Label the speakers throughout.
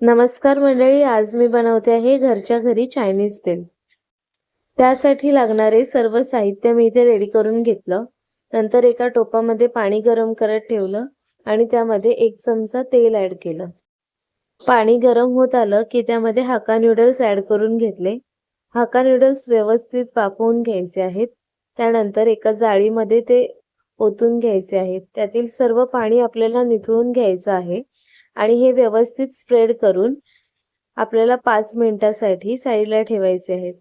Speaker 1: नमस्कार मंडळी, आज मी बनवते आहे घरच्या घरी चायनीज भेल। त्यासाठी लागणारे सर्व साहित्य मी इथे रेडी करून घेतलं। नंतर एका टोपामध्ये पाणी गरम करत ठेवलं आणि त्यामध्ये 1 चमचा तेल ऍड केलं। पाणी गरम होत आलं की त्यामध्ये हाक्का नूडल्स ऍड करून घेतले। हाक्का नूडल्स व्यवस्थित वाफवून घ्यायचे आहेत। त्यानंतर एका जाळीमध्ये ते ओतून घ्यायचे आहेत। त्यातील सर्व पाणी आपल्याला निथळून घ्यायचं आहे आणि हे व्यवस्थित स्प्रेड करून आपल्याला 5 मिनिटांसाठी साईडला ठेवायचे आहेत,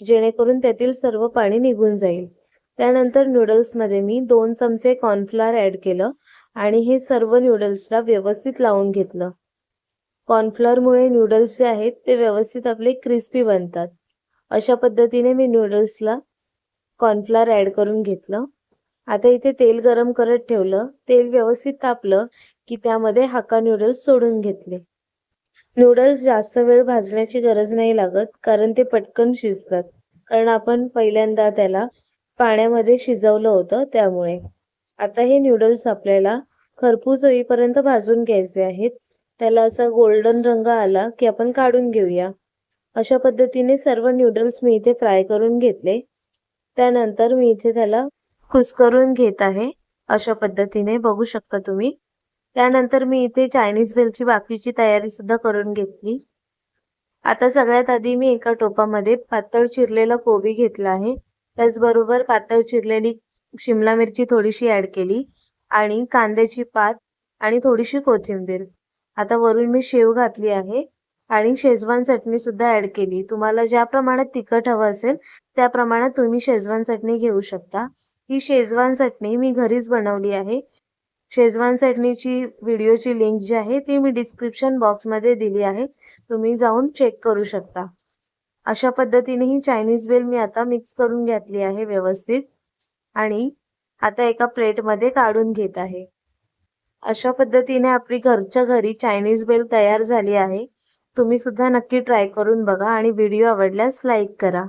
Speaker 1: जेणेकरून त्यातील सर्व पाणी निघून जाईल। त्यानंतर नूडल्समध्ये मी 2 चमचे कॉर्नफ्लोअर ऍड केलं आणि हे सर्व नूडल्सला व्यवस्थित लावून घेतलं। कॉर्नफ्लोअरमुळे नूडल्स जे आहेत ते व्यवस्थित आपले क्रिस्पी बनतात। अशा पद्धतीने मी नूडल्सला कॉर्नफ्लोअर ऍड करून घेतलं। आता इथे तेल गरम करत ठेवलं। तेल व्यवस्थित तापलं की त्यामध्ये हाक्का नूडल्स सोडून घेतले। नूडल्स जास्त वेळ भाजण्याची गरज नाही लागत, कारण ते पटकन शिजतात, कारण आपण पहिल्यांदा त्याला पाण्यामध्ये शिजवलं होतं त्यामुळे। आता हे नूडल्स आपल्याला खरपूस होईपर्यंत भाजून घ्यायचे आहेत। त्याला असा गोल्डन रंग आला की आपण काढून घेऊया। अशा पद्धतीने सर्व नूडल्स मी इथे फ्राय करून घेतले। त्यानंतर मी इथे त्याला कुस्करून घेत आहे। अशा पद्धतीने बघू शकता तुम्ही। त्यानंतर मी इथे चायनीज भेलची बाकीची तयारी सुद्धा करून घेतली। आता सगळ्यात आधी मी एका टोपामध्ये पातळ चिरलेला कोबी घेतला आहे। त्याचबरोबर पातळ चिरलेली शिमला मिरची थोडीशी ऍड केली आणि कांद्याची पात आणि थोडीशी कोथिंबीर। आता वरून मी शेव घातली आहे आणि शेजवान चटणी सुद्धा ऍड केली। तुम्हाला ज्या प्रमाणात तिखट हवं असेल त्या प्रमाणात तुम्ही शेजवान चटणी घेऊ शकता। ही शेजवान चटणी मी घरीच बनवली आहे। शेजवान चटणीची व्हिडिओची लिंक जी आहे ती मी डिस्क्रिप्शन बॉक्समध्ये दिली आहे, तुम्ही जाऊन चेक करू शकता। अशा पद्धतीने ही चायनीज भेल मी आता मिक्स करून घेतली आहे व्यवस्थित आणि आता एका प्लेटमध्ये काढून घेत आहे। अशा पद्धतीने आपली घरच्या घरी चायनीज भेल तयार झाली आहे। तुम्ही सुद्धा नक्की ट्राय करून बघा आणि व्हिडिओ आवडल्यास लाईक करा।